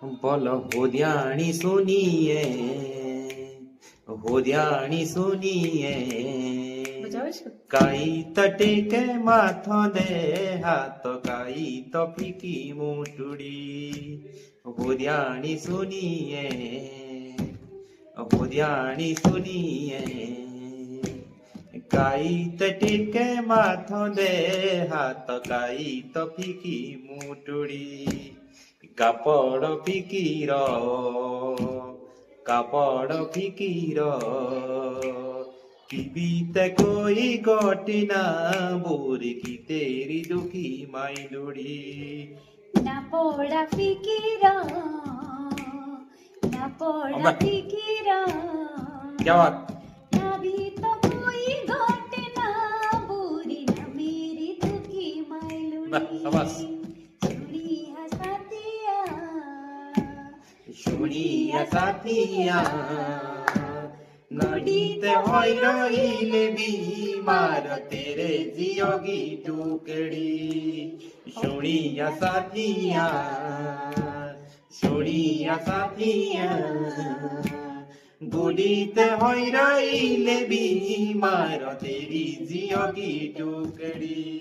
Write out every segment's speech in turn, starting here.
बोलो होद्याणी सुनिए, होद्याणी सुनिए। काई तटे के माथो दे हाथ काई तो फिकी मुटुड़ी। होद्याणी सुनिए, होद्याणी सुनिए। काई तटे के माथो दे हाथ काई तो फिकी मुटुड़ी। कापड़ फिकीर, कापड़ फिकीर। किबीते कोई गोटिना बोरी की तेरी दुखी माइलुड़ी। ना पोड़ा फिकीरा, ना पोड़ा फिकीरा। क्या बात? ना भी तो कोई घटना बुरी ना मेरी दुखी माइलुड़ी। शाबाश। শুনিয়া সাথিয়া নদীতে হয় রইলে বিমার তেরে জিয়োগি টুকড়ি। শুনিয়া সাথিয়া, শুনিয়া সাথিয়া গুড়িতে হয় রইলে বিমার তেরি জিয়োগি টুকড়ি।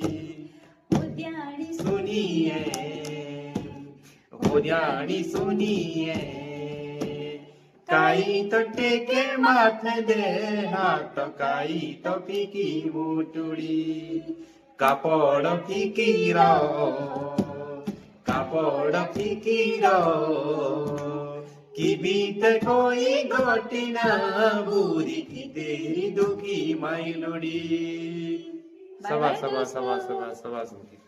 सुनिए, होद्याणी सुनिए। काई तो टेके माथे दे हाथ काई तो फिकी मुटुड़ी। कापड़ फिकीर, कापड़ फिकीर। किबीते कोई गोटिना बुरी की तेरी दुखी माइलुड़ी। शाबाश शाबाश शाबाश शाबाश शाबाश।